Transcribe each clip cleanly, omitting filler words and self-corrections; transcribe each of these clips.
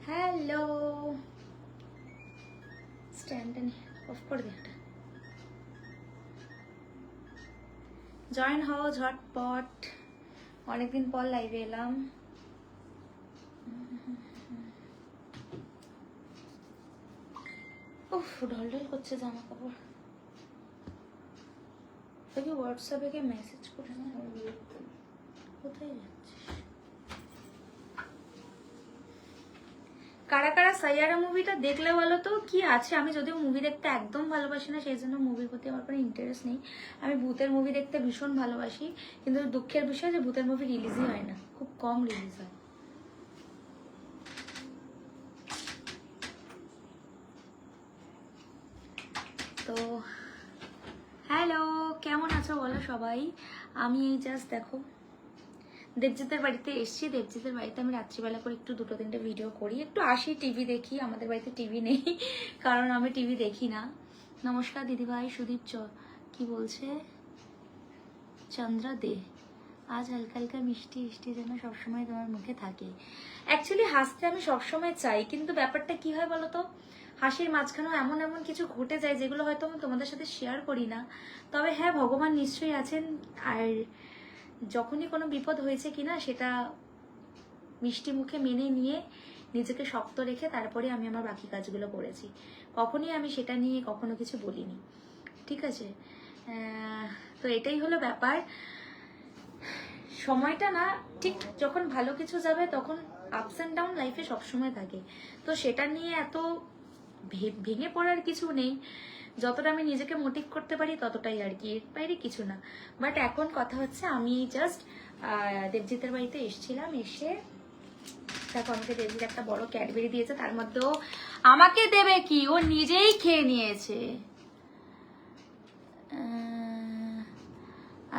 Hello, stand of করে দে এটা। Join হও ঝটপট, অনেকদিন পর লাইভে এলাম। উফ, ঢলঢল করছে জামা কাপড়। তোকে হোয়াটসঅ্যাপে কে মেসেজ করে না, কোথায় যাচ্ছিস? কারা কারা সাইয়ারা মুভিটা দেখলে বলো তো, কি আছে? আমি যদিও মুভি দেখতে একদম ভালোবাসি না, সেই জন্য মুভির প্রতি আমার কোনো ইন্টারেস্ট নেই। আমি ভূতের মুভি দেখতে ভীষণ ভালোবাসি, কিন্তু দুঃখের বিষয় যে ভূতের মুভি রিলিজই হয় না, খুব কম রিলিজ হয়। তো হ্যালো, কেমন আছো বলো সবাই? আমি এই জাস্ট দেখো দেবজিতের বাড়িতে এসছি। দেবজিতের বাড়িতে আমি রাত্রিবেলা করে একটু 2-3টে ভিডিও করি, একটু আসি, টিভি দেখি। আমাদের বাড়িতে টিভি নেই, কারণ আমি টিভি দেখি না। নমস্কার দিদিভাই। সুদীপ কি বলছে? চন্দ্রা দে, আজ হালকা হালকা মিষ্টি মিষ্টি যেন সবসময় তোমার মুখে থাকে। অ্যাকচুয়ালি হাসতে আমি সবসময় চাই, কিন্তু ব্যাপারটা কি হয় বলো তো, হাসির মাঝখানেও এমন এমন কিছু ঘটে যায় যেগুলো হয়তো আমি তোমাদের সাথে শেয়ার করি না। তবে হ্যাঁ, ভগবান নিশ্চয়ই আছেন। আর যখনই কোনো বিপদ হয়েছে কিনা, সেটা মিষ্টি মুখে মেনে নিয়ে নিজেকে শক্ত রেখে তারপরে আমি আমার বাকি কাজগুলো করেছি। কখনই আমি সেটা নিয়ে কখনো কিছু বলিনি, ঠিক আছে? তো এটাই হলো ব্যাপার। সময়টা না ঠিক যখন ভালো কিছু যাবে তখন আপস অ্যান্ড ডাউন লাইফে সবসময় থাকে। তো সেটা নিয়ে এত ভেঙে পড়ার কিছু নেই। যতটা আমি নিজেকে মোটিভ করতে পারি ততটাই আর কি, এর বাইরে কিছু না। বাট এখন কথা হচ্ছে, আমি জাস্ট দেবজিতের বাড়িতে এসেছিলাম। এসে দেখো, আমাকে দেবজিৎ একটা বড় ক্যাডবেরি দিয়েছে, তার মধ্যেও আমাকে দেবে কি, ও নিজেই খেয়ে নিয়েছে।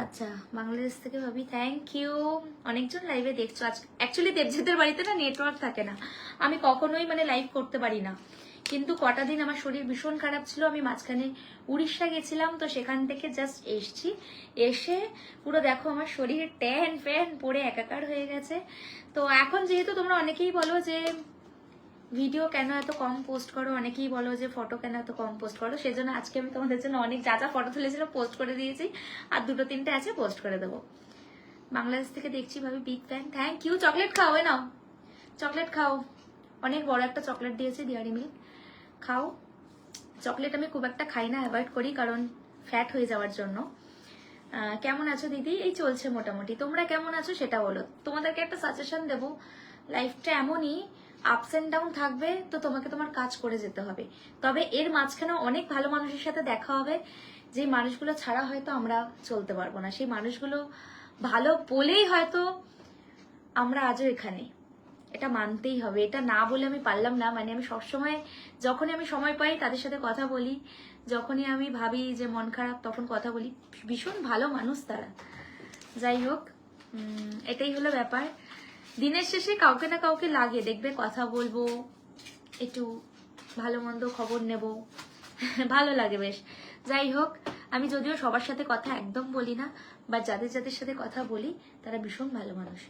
আচ্ছা, বাংলাদেশ থেকে ভাবি, থ্যাংক ইউ। অনেকজন লাইভে দেখছো আজ। অ্যাকচুয়ালি দেবজিতের বাড়িতে না নেটওয়ার্ক থাকে না, আমি কখনোই মানে লাইভ করতে পারি না। কিন্তু কটা দিন আমার শরীর ভীষণ খারাপ ছিল, আমি মাঝখানে উড়িষ্যা গেছিলাম, তো সেখান থেকে জাস্ট এসছি। এসে পুরো দেখো আমার শরীর ট্যান ফ্যান পড়ে একাকার হয়ে গেছে। তো এখন যেহেতু তোমরা অনেকেই বলো যে ভিডিও কেন এত কম পোস্ট করো, অনেকেই বলো যে ফটো কেন এত কম পোস্ট করো, সেজন্য আজকে আমি তোমাদের জন্য অনেক যা যা ফটো তুলেছিলাম পোস্ট করে দিয়েছি, আর 2-3টে আছে পোস্ট করে দেবো। বাংলাদেশ থেকে দেখছি ভাবি, big fan, thank you. Chocolate খাও, নাও চকলেট খাও। অনেক বড় একটা চকলেট দিয়েছে ডেয়ারি মিল্ক, খাও। চকলেট আমি খুব একটা খাই না, অ্যাভয়েড করি, কারণ ফ্যাট হয়ে যাওয়ার জন্য। কেমন আছো দিদি? এই চলছে মোটামুটি। তোমরা কেমন আছো সেটা বলো। তোমাদেরকে একটা সাজেশন দেবো, লাইফটা এমনই আপস অ্যান্ড ডাউন থাকবে, তো তোমাকে তোমার কাজ করে যেতে হবে। তবে এর মাঝখানে অনেক ভালো মানুষের সাথে দেখা হবে, যে মানুষগুলো ছাড়া হয়তো আমরা চলতে পারবো না। সেই মানুষগুলো ভালো বলেই হয়তো আমরা আজও এখানে, এটা মানতেই হবে। এটা না বলে আমি পারলাম না। মানে আমি সবসময়, যখনই আমি সময় পাই তাদের সাথে কথা বলি, যখনই আমি ভাবি যে মন খারাপ তখন কথা বলি। ভীষণ ভালো মানুষ তারা। যাই হোক, এটাই হলো ব্যাপার। দিনের শেষে কাউকে না কাউকে লাগে, দেখবে কথা বলবো, একটু ভালো মন্দ খবর নেব, ভালো লাগে বেশ। যাই হোক, আমি যদিও সবার সাথে কথা একদম বলি না, বা যাদের যাদের সাথে কথা বলি তারা ভীষণ ভালো মানুষ।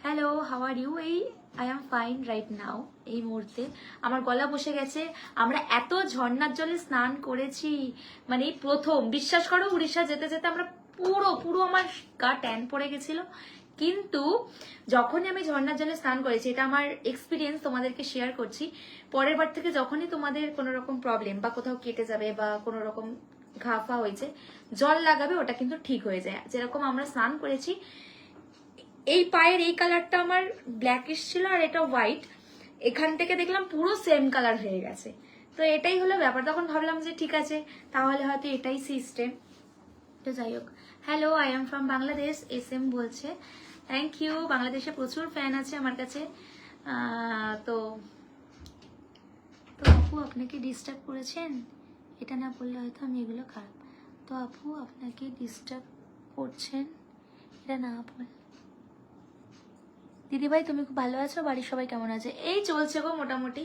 Hello, how are you? I am fine right now. এই মুহূর্তে আমার গলা বসে গেছে। আমরা এত ঝর্ণার জলে স্নান করেছি, মানে এই প্রথম, বিশ্বাস করো, উড়িষ্যা যেতে যেতে আমরা পুরো আমার গা ট্যান পড়ে গেছিল। কিন্তু যখনই আমি ঝর্ণার জলে স্নান করেছি, এটা আমার এক্সপিরিয়েন্স, তোমাদেরকে শেয়ার করছি। পরের বার থেকে যখনই তোমাদের কোনো রকম প্রবলেম বা কোথাও কেটে যাবে বা কোনো রকম ঘা ফা হয়েছে, জল লাগাবে, ওটা কিন্তু ঠিক হয়ে যায়। যেরকম আমরা স্নান করেছি, এই পায়ের এই কালারটা আমার ব্ল্যাকিশ ছিল আর এটা হোয়াইট, এখান থেকে দেখলাম পুরো সেম কালার হয়ে গেছে। তো এটাই হলো ব্যাপার। তখন ভাবলাম যে ঠিক আছে, তাহলে হয়তো এটাই সিস্টেম। তো যাই হোক, hello, I am from Bangladesh, SM বলছে। Thank you. বাংলাদেশে প্রচুর ফ্যান আছে আমার কাছে। তো আপু, আপনাকে ডিস্টার্ব করেছেন? এটা না বললে হয়তো আমি এগুলো খারাপ। তো আপু, আপনাকে ডিস্টার্ব করছেন, এটা না বল। দিদিভাই তুমি খুব ভালো আছো? বাড়ির সবাই কেমন আছে? এই চলছে গো মোটামুটি।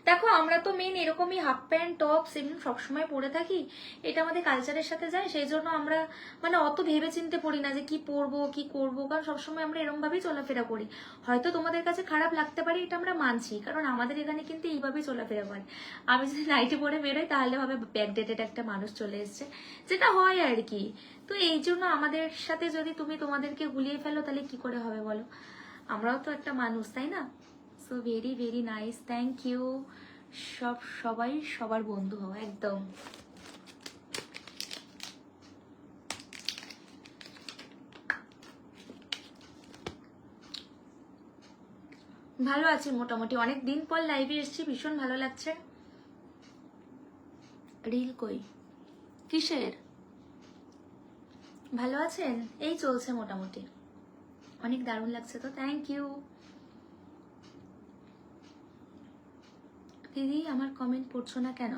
দেখো আমরা তো মেন এরকমই হাফ প্যান্ট টপ সেগুলো সবসময় পরে থাকি, এটা আমাদের কালচারের সাথে যায়, সেই জন্য আমরা মানে অত ভেবে চিনতে পড়ি না যে কি পরবো কি করবো, কারণ সবসময় আমরা এরকম ভাবেই চলাফেরা করি। হয়তো তোমাদের কাছে খারাপ লাগতে পারে, এটা আমরা মানছি, কারণ আমাদের এখানে কিন্তু এইভাবেই চলাফেরা করে। আমি যদি নাইটি পরে বেরোই তাহলে হবে ব্যাকডেটেড একটা মানুষ চলে এসছে, যেটা হয় আর কি। তো এই জন্য আমাদের সাথে যদি তুমি তোমাদেরকে গুলিয়ে ফেলো তাহলে কি করে হবে বলো? আমরাও তো একটা মানুষ, তাই না? So very very nice, thank you. সবাই সবার বন্ধু হও, একদম। ভালো আছি মোটামুটি, অনেক দিন পর লাইভে এসেছি, ভীষণ ভালো লাগছে। রিল কই? কিসের? ভালো আছেন? এই চলছে মোটামুটি, অনেক দারুণ লাগছে তো, থ্যাংক ইউ। দিদি আমার কমেন্ট পড়ছো না কেন?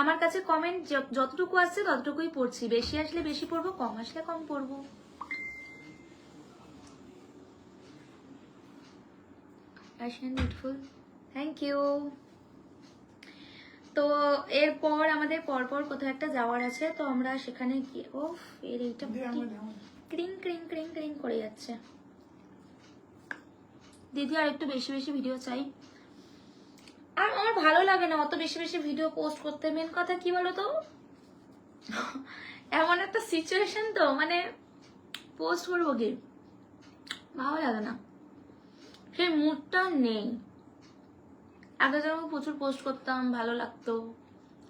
আমার কাছে কমেন্ট যতটুকু আসছে ততটুকুই পড়ছি, বেশি আসলে বেশি পড়বো, কম আসলে কম পড়বো। Beautiful, thank you. তো এরপর আমাদের পরপর কোথাও একটা যাওয়ার আছে, তো আমরা সেখানে গিয়ে ও এর এইটা ক্রিং ক্রিং ক্রিং ক্রিং করে যাচ্ছে। দিদি আর একটু বেশি বেশি ভিডিও চাই, আর আমার ভালো লাগে না অত বেশি বেশি ভিডিও পোস্ট করতে। মেন কথা কি বলতো, এমন একটা সিচুয়েশন তো মানে পোস্ট করবো কি, ভালো লাগে না, সেই মুডটা নেই। আগে যেমন প্রচুর পোস্ট করতাম, ভালো লাগতো,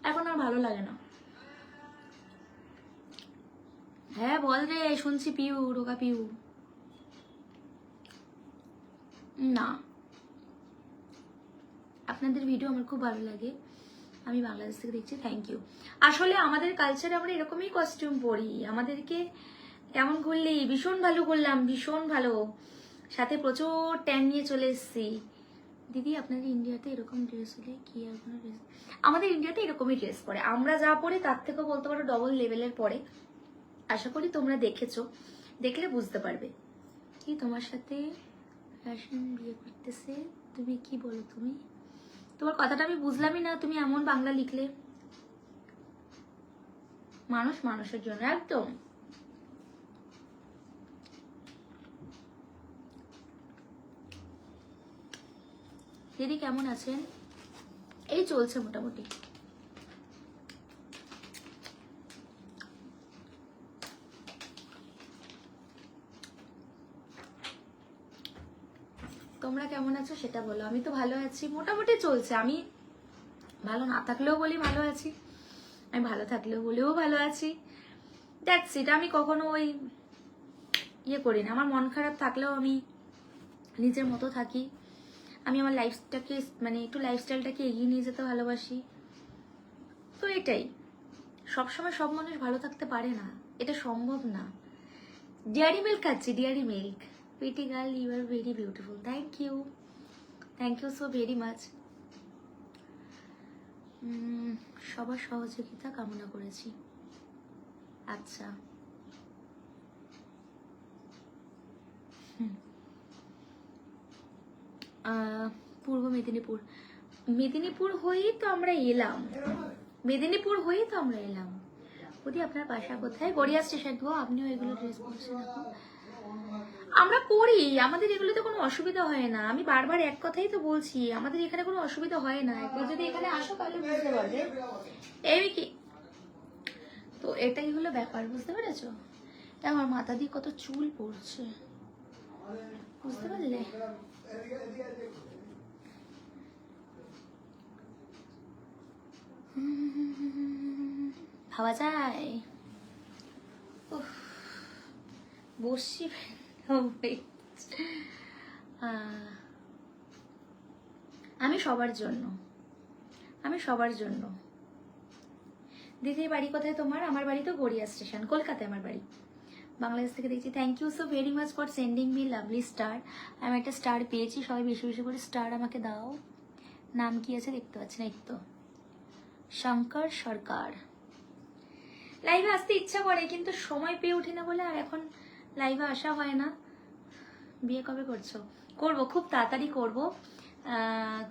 এখন আর ভালো লাগে না। হ্যাঁ বল রে, শুনছি পিউ, রোগা পিউ। না, আপনাদের ভিডিও আমার খুব ভালো লাগে, আমি বাংলাদেশ থেকে দেখছি, থ্যাংক ইউ। আসলে আমাদের কালচারে আমরা এরকমই কস্টিউম পরি, আমাদেরকে কেমন ঘুরলি, ভীষণ ভালো করলাম, ভীষণ ভালো, সাথে প্রচুর ট্যান নিয়ে চলে এসেছি। দিদি আপনাদের ইন্ডিয়াতে এরকম ড্রেস হলে কি আর কোনো ড্রেস? আমাদের ইন্ডিয়াতে এরকমই ড্রেস পরে, আমরা যা পরে তার থেকেও বলতে পারো ডবল লেভেলের পরে। আশা করি তোমরা দেখেছো, দেখলে বুঝতে পারবে। কি তোমার সাথে ফ্যাশন বিয়ে করতেছে, তুমি কি বলো? তুমি তোমার কথাটা আমি বুঝলামই না, তুমি এমন বাংলা লিখলে। মানুষ মানুষের জন্য, একদম। দিদি কেমন আছেন? এই চলছে মোটামুটি। তোমরা কেমন আছো সেটা বলো। আমি তো ভালো আছি, মোটামুটি চলছে। আমি ভালো না থাকলেও বলি ভালো আছি, আমি ভালো থাকলেও বলেও ভালো আছি, দ্যাটস ইট। আমি কখনো ওই ইয়ে করি না, আমার মন খারাপ থাকলেও আমি নিজের মতো থাকি। আমি আমার লাইফটাকে মানে একটু লাইফস্টাইলটাকে এগিয়ে নিয়ে যেতে ভালোবাসি। তো এটাই, সবসময় সব মানুষ ভালো থাকতে পারে না, এটা সম্ভব না। ডিয়ারি মিল্ক খাচ্ছি, Dairy Milk. Pretty girl, you are very beautiful, thank you, thank you so very much. সবার সহযোগিতা কামনা করেছি। আচ্ছা, পূর্ব মেদিনীপুর, মেদিনীপুর হয়েই তো আমরা এলাম, মেদিনীপুর হয়েই তো আমরা এলাম। বৌদি আপনার বাসা কোথায়? গড়িয়া স্টেশন। গো আপনিও এগুলো ড্রেস পরছেন এখন? আমরা পড়ি, আমাদের এগুলোতে কোনো অসুবিধা হয় না। আমি বারবার এক কথাই তো বলছি, আমাদের এখানে কোনো অসুবিধা হয় না। একবার যদি এখানে আসো তাহলে বুঝতে পারবে। এই কি, তো এটাই হলো ব্যাপার, বুঝতে পেরেছো? আমার মাথা দিয়ে কত চুল পড়ছে, বুঝতে পারলে? ভাবা যায়, বসছি। আমি সবার জন্য, আমি সবার জন্য। দিদির বাড়ি কোথায় তোমার? আমার বাড়ি তো গড়িয়া স্টেশন, কলকাতায় আমার বাড়ি। বাংলাদেশ থেকে দেখছি, thank you so very much for sending me lovely star. আমি একটা স্টার পেয়েছি, সবাই বেশি বেশি করে স্টার আমাকে দাও। নাম কি আছে দেখতে পাচ্ছি না, এই তো শঙ্কর সরকার। লাইভে আসতে ইচ্ছা করে কিন্তু সময় পেয়ে উঠি না বলে আর এখন লাইভে আসা হয় না। বিয়ে কবে করছো? করবো, খুব তাড়াতাড়ি করবো।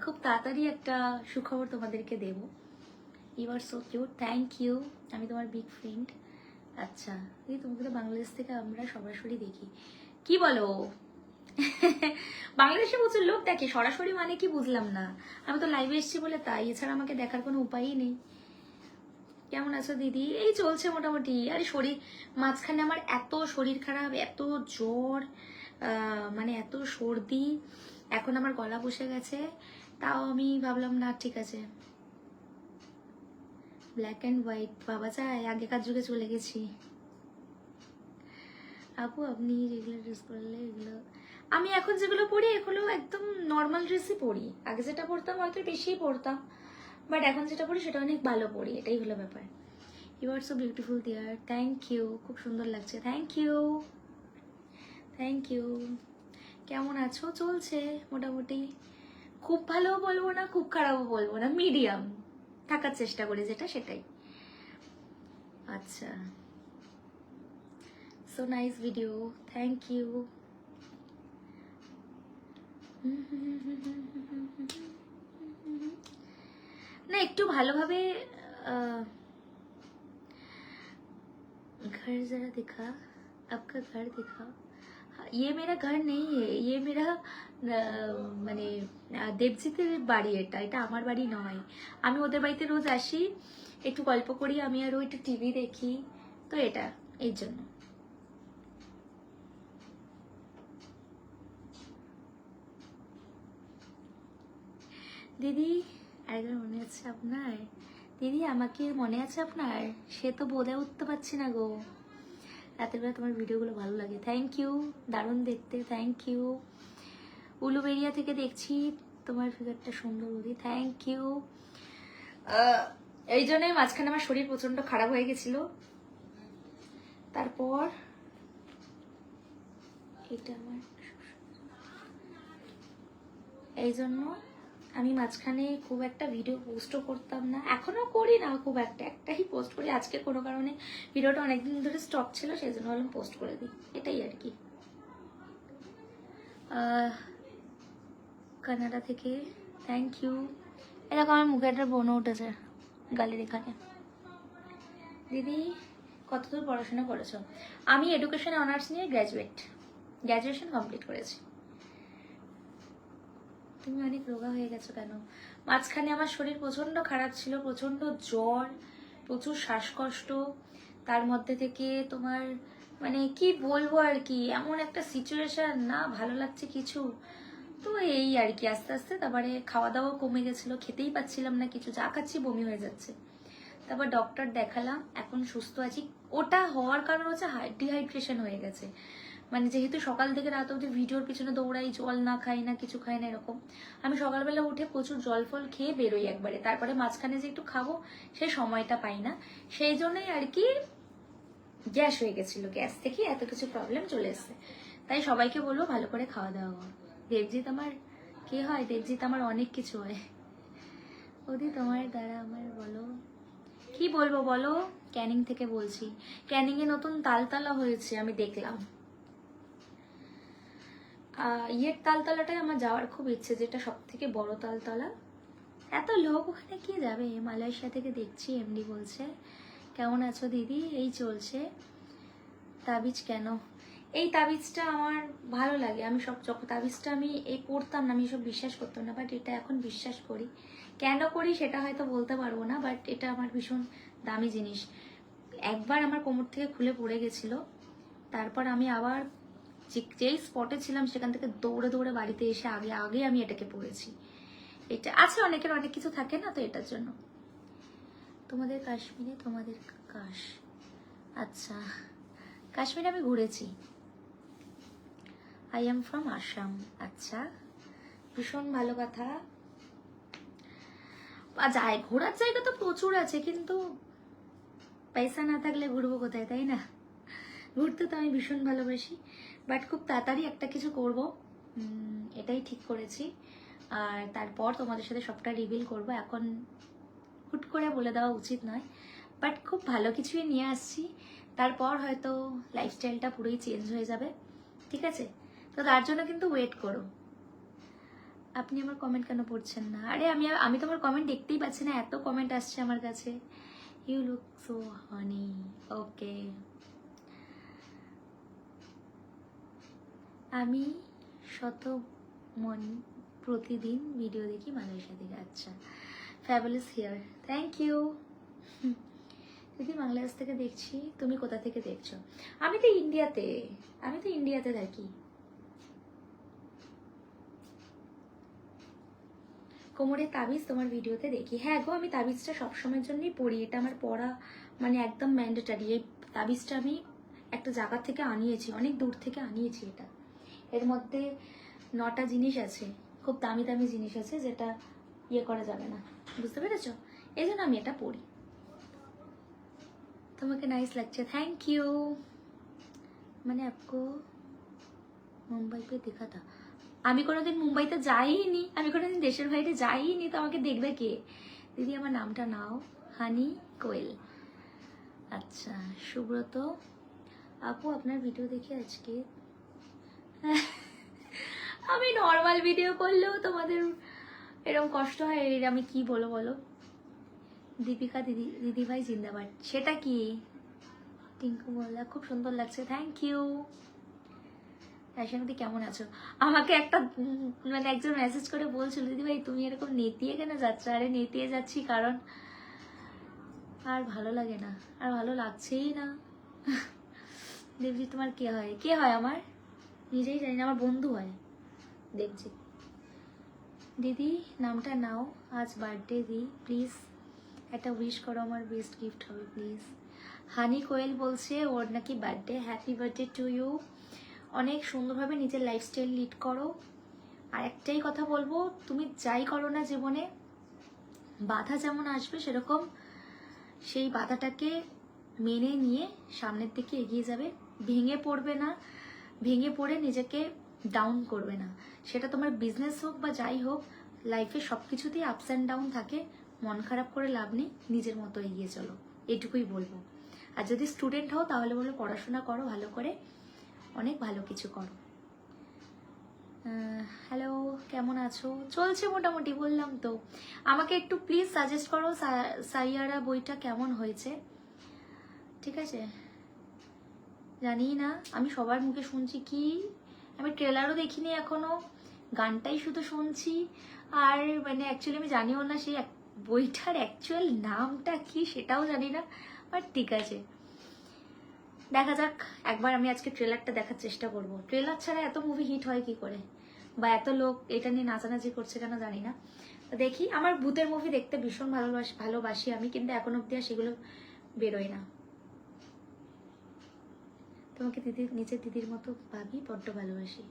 খুব তাড়াতাড়ি একটা সুখবর তোমাদেরকে দেবো। You are so cute, thank you, আমি তোমার বিগ ফ্রেন্ড। আচ্ছা দিদি, তোমাকে তো বাংলাদেশ থেকে আমরা সরাসরি দেখি, কি বলো? বাংলাদেশে প্রচুর লোক দেখে, সরাসরি মানে কি বুঝলাম না। আমি তো লাইভে এসেছি বলে তাই, এছাড়া আমাকে দেখার কোনো উপায়ই নেই। কেমন আছো দিদি? এই চলছে মোটামুটি। আরে শরীর মাঝখানে আমার এত শরীর খারাপ, এত জ্বর, মানে এত সর্দি, এখন আমার গলা বসে গেছে, তাও আমি ভাবলাম না ঠিক আছে। ব্ল্যাক অ্যান্ড হোয়াইট বাবা যায়, আগেকার যুগে চলে গেছি। আপু আপনি রেগুলার ড্রেস পরলে এগুলো, আমি এখন যেগুলো পরি এগুলো একদম নর্মাল ড্রেসই পরি। আগে যেটা পরতাম হয়তো বেশিই পরতাম, বাট এখন যেটা পরি সেটা অনেক ভালো পরি, এটাই হলো ব্যাপার। You are so beautiful dear, thank you, খুব সুন্দর লাগছে, থ্যাংক ইউ থ্যাংক ইউ। কেমন আছো? চলছে মোটামুটি, খুব ভালোও বলবো না, খুব খারাপও বলবো না, মিডিয়াম থাকার চেষ্টা করি, যেটা সেটাই। আচ্ছা, so nice video, thank you. না একটু ভালোভাবে घर जरा दिखा, आपका घर दिखा। ये मेरा घर नहीं है, ये मेरा মানে দেবজিতের বাড়ি, এটা আমার বাড়ি নয়। আমি ওদের বাড়িতে রোজ আসি, একটু গল্প করি, আমি আর ও একটু টিভি দেখি, তো এটা এই জন্য। দিদি আরেকবার মনে আছে আপনার? দিদি আমাকে মনে আছে আপনার? সে তো বোধে উঠতে পারছি না গো। রাতের বেলা তোমার ভিডিওগুলো ভালো লাগে, থ্যাংক ইউ, দারুণ দেখতে, থ্যাংক ইউ। উলুবেরিয়া থেকে দেখছি, তোমার ফিগারটা সুন্দর বৌদি, থ্যাংক ইউ। এই জন্যই মাঝখানে আমার শরীর প্রচন্ড খারাপ হয়ে গেছিল, তারপর এটা আমার এই জন্য আমি মাঝখানে খুব একটা ভিডিও পোস্টও করতাম না, এখনো করি না খুব একটা, একটাই পোস্ট করি। আজকে কোনো কারণে ভিডিওটা অনেকদিন ধরে স্টপ ছিল, সেই জন্য ভাবলাম পোস্ট করে দিই, এটাই আর কি। কানাডা থেকে থ্যাংক ইউ। এরকম আমার মুখে একটা বোনও উঠেছে গালের এখানে। দিদি কতদূর পড়াশোনা করেছো? আমি এডুকেশন অনার্স নিয়ে গ্র্যাজুয়েশন কমপ্লিট করেছি। তুমি অনেক রোগা হয়ে গেছো কেন? মাঝখানে আমার শরীর প্রচন্ড খারাপ ছিল, প্রচন্ড জ্বর, প্রচুর শ্বাসকষ্ট, তার মধ্যে থেকে তোমার মানে কি বলবো আর কি, এমন একটা সিচুয়েশন, না ভালো লাগছে কিছু, তো এই আর কি। আস্তে আস্তে তারপরে খাওয়া দাওয়া কমে গেছিলো, খেতেই পাচ্ছিলাম না কিছু, যা খাচ্ছি বমি হয়ে যাচ্ছে। তারপর ডক্টর দেখালাম, এখন সুস্থ আছি। ওটা হওয়ার কারণ হচ্ছে ডিহাইড্রেশন হয়ে গেছে, মানে যেহেতু সকাল থেকে রাত অবধি ভিডিওর পিছনে দৌড়াই, জল না খাই না, কিছু খাই না এরকম, আমি সকালবেলা উঠে প্রচুর জল ফল খেয়ে বেরোই একবারে, তারপরে মাঝখানে যে একটু খাবো সেই সময়টা পাই না, সেই জন্যই আর কি গ্যাস হয়ে গেছিলো, গ্যাস থেকে এত কিছু প্রবলেম চলে এসছে। তাই সবাইকে বলবো ভালো করে খাওয়া দাওয়া করো। দেবজিৎ আমার কে হয়? দেবজিৎ আমার অনেক কিছু হয়। ওদি তোমার দ্বারা আমার বলো, কি বলবো বলো? ক্যানিং থেকে বলছি, ক্যানিং এ নতুন তালতলা হয়েছে, আমি দেখলাম। ইয়ের তালতলাটায় আমার যাওয়ার খুব ইচ্ছে, যেটা সব থেকে বড় তালতলা। এত লোক ওখানে কি যাবে? মালয়েশিয়া থেকে দেখছি, এমডি বলছে। কেমন আছো দিদি? এই চলছে। তাবিজ কেন? এই তাবিজটা আমার ভালো লাগে, আমি সব তাবিজটা আমি এই পড়তাম না, আমি সব বিশ্বাস করতাম না, বাট এটা এখন বিশ্বাস করি। কেন করি সেটা হয়তো বলতে পারবো না, বাট এটা আমার ভীষণ দামি জিনিস। একবার আমার কোমর থেকে খুলে পড়ে গেছিলো, তারপর আমি আবার যেই স্পটে ছিলাম সেখান থেকে দৌড়ে দৌড়ে বাড়িতে এসে আগে আমি এটাকে পড়েছি। এটা আছে, অনেকের অনেক কিছু থাকে না, তো এটার জন্য। তোমাদের কাশ্মীরে, তোমাদের আচ্ছা, কাশ্মীরে আমি ঘুরেছি। I am from Assam. আচ্ছা, ভীষণ ভালো কথা। ঘোরার জায়গা তো প্রচুর আছে, কিন্তু পয়সা না থাকলে ঘুরবো কোথায়, তাই না? ঘুরতে তো আমি ভীষণ ভালোবাসি, বাট খুব তাড়াতাড়ি একটা কিছু করব, এটাই ঠিক করেছি। আর তারপর তোমাদের সাথে সবটা রিভিল করব, এখন হুট করে বলে দেওয়া উচিত নয়, বাট খুব ভালো কিছুই নিয়ে আসছি। তারপর হয়তো লাইফস্টাইলটা পুরোই চেঞ্জ হয়ে যাবে, ঠিক আছে? তো তার জন্য কিন্তু ওয়েট করো। আপনি আমার কমেন্ট কেন পড়ছেন না? আরে আমি তো আমার কমেন্ট দেখতেই পাচ্ছি না, এত কমেন্ট আসছে আমার কাছে। ইউ লুক সো হানি। ওকে, আমি শত মন প্রতিদিন ভিডিও দেখি মালয়েশিয়া থেকে। আচ্ছা, ফ্যাবুলাস হিয়ার, থ্যাংক ইউ। দিদি বাংলাদেশ থেকে দেখছি, তুমি কোথা থেকে দেখছো? আমি তো ইন্ডিয়াতে থাকি। কোমরে তাবিজ তোমার ভিডিওতে দেখি। হ্যাঁ গো, আমি তাবিজটা সবসময়ের জন্যই পড়ি, এটা আমার পড়া মানে একদম ম্যান্ডেটারি। এই তাবিজটা আমি একটা জায়গা থেকে আনিয়েছি, অনেক দূর থেকে আনিয়েছি। এটা এর মধ্যে 9টা জিনিস আছে, খুব দামি দামি জিনিস আছে, যেটা ইয়ে করা যাবে না, বুঝতে পেরেছো? এই জন্য আমি এটা পড়ি। তোমাকে নাইস লাগছে, থ্যাংক ইউ। মানে আপকো মুম্বাই পে দেখা থা। আমি কোনোদিন মুম্বাইতে যাইনি, আমি কোনোদিন দেশের বাইরে যাইনি, তো আমাকে দেখবে কে? দিদি আমার নামটা নাও, হানি কোয়েল। আচ্ছা, সুব্রত আপু আপনার ভিডিও দেখে আজকে আমি নর্মাল ভিডিও করলেও তোমাদের এরকম কষ্ট হয়, এর আমি কি বলো? দীপিকা দিদি ভাই জিন্দাবাদ। সেটা কি? টিঙ্কু মোল্লা, খুব সুন্দর লাগছে, থ্যাংক ইউ। ফ্যাশনদি কেমন আছো? আমাকে একটা মানে একজন মেসেজ করে বলছিল, দিদি ভাই তুমি এরকম নেতিয়ে কেন যাচ্ছ? আরে নেতিয়ে যাচ্ছি কারণ আর ভালো লাগে না, আর ভালো লাগছেই না। দেবজি তোমার কে হয় আমার নিজেই জানি না, আমার বন্ধু হয় দেবজি। দিদি নামটা নাও, আজ বার্থডে দি, প্লিজ একটা উইশ করো, আমার বেস্ট গিফট হবে প্লিজ। হানি কোয়েল বলছে ওর নাকি birthday, happy birthday to you. অনেক সুন্দরভাবে নিজের লাইফস্টাইল লিড করো। আর একটাই কথা বলবো, তুমি যাই করো না জীবনে, বাধা যেমন আসবে সেরকম সেই বাধাটাকে মেনে নিয়ে সামনের দিকে এগিয়ে যাবে। ভেঙে পড়বে না, ভেঙে পড়ে নিজেকে ডাউন করবে না। সেটা তোমার বিজনেস হোক বা যাই হোক, লাইফে সব কিছুতেই আপস অ্যান্ড ডাউন থাকে। মন খারাপ করে লাভ নেই, নিজের মতো এগিয়ে চলো, এটুকুই বলবো। আর যদি স্টুডেন্ট হও তাহলে বলবো পড়াশোনা করো ভালো করে, অনেক ভালো কিছু করো। হ্যালো, কেমন আছো? চলছে মোটামুটি, বললাম তো। আমাকে একটু প্লিজ সাজেস্ট করো সাইয়ারা বইটা কেমন হয়েছে, ঠিক আছে? জানি না, আমি সবার মুখে শুনছি কি, আমি ট্রেলারও দেখিনি এখনো, গানটাই শুধু শুনছি। আর মানে অ্যাকচুয়ালি আমি জানিও না সেই বইটার অ্যাকচুয়াল নামটা কি, সেটাও জানি না। বাট ঠিক আছে, দেখা যাক। একবার আমি আজকে ট্রেলারটা দেখার চেষ্টা করব। ট্রেলার ছাড়া এত মুভি হিট হয় কি করে, বা এত লোক এটা নিয়ে নাচানাচি করছে কেন জানি না। তো দেখি, আমার ভূতের মুভি দেখতে ভীষণ ভালোবাসি আমি, কিন্তু এখন অব্দি আর সেগুলো বেরোয় না। তোমাকে নিজের দিদির মতো ভাবি, বড্ড ভালোবাসি।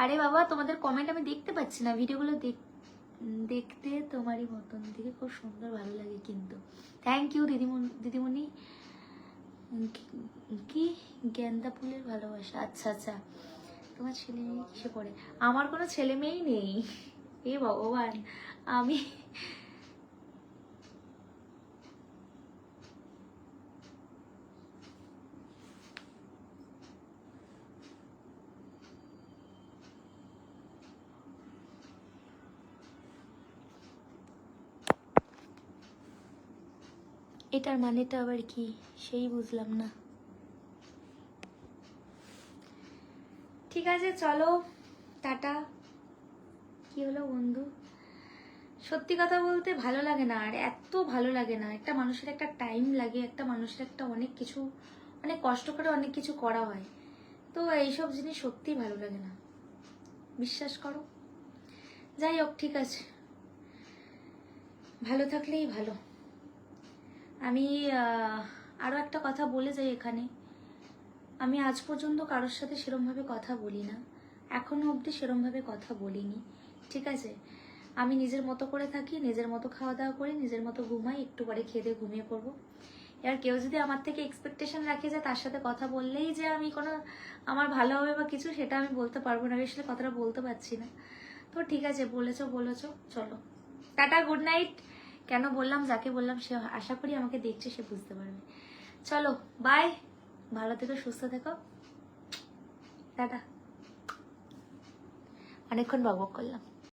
আরে বাবা, তোমাদের কমেন্ট আমি দেখতে পাচ্ছি না, ভিডিওগুলো দেখতে তোমারই মতন দিকে খুব সুন্দর, ভালো লাগে কিন্তু। থ্যাংক ইউ দিদিমণি। কি গেন্দা ফুলের ভালোবাসা? আচ্ছা আচ্ছা, তোমার ছেলে মেয়ে কিসে পড়ে? আমার কোনো ছেলে মেয়েই নেই, এ ভগবান। আমি এটার মানেটা আবার কি সেই বুঝলাম না। ঠিক আছে চলো, টাটা। কি হলো বন্ধু? সত্যি কথা বলতে ভালো লাগে না, আর এত ভালো লাগে না। একটা মানুষের একটা টাইম লাগে, একটা মানুষের একটা অনেক কিছু, অনেক কষ্ট করে অনেক কিছু করা হয়, তো এইসব জিনিস সত্যিই ভালো লাগে না, বিশ্বাস করো। যাই হোক, ঠিক আছে, ভালো থাকলেই ভালো। আমি আরও একটা কথা বলে যাই এখানে, আমি আজ পর্যন্ত কারোর সাথে সেরমভাবে কথা বলি না, এখনো অবধি সেরমভাবে কথা বলিনি, ঠিক আছে? আমি নিজের মতো করে থাকি, নিজের মতো খাওয়া দাওয়া করি, নিজের মতো ঘুমাই, একটু পরে খেয়ে দিয়ে ঘুমিয়ে পড়বো। এবার কেউ যদি আমার থেকে এক্সপেকটেশন রাখে যে তার সাথে কথা বললেই যে আমি কোনো আমার ভালো হবে বা কিছু, সেটা আমি বলতে পারবো না, আসলে কথাটা বলতে পারছি না। তো ঠিক আছে, বলেছো, চলো টাটা, গুড নাইট। কেন বললাম, যাকে বললাম সে আশা করি আমাকে দেখছে, সে বুঝতে পারবে। চলো বাই, ভালো থেকো, সুস্থ থেকো, টাটা। অনেকক্ষণ বকবক করলাম।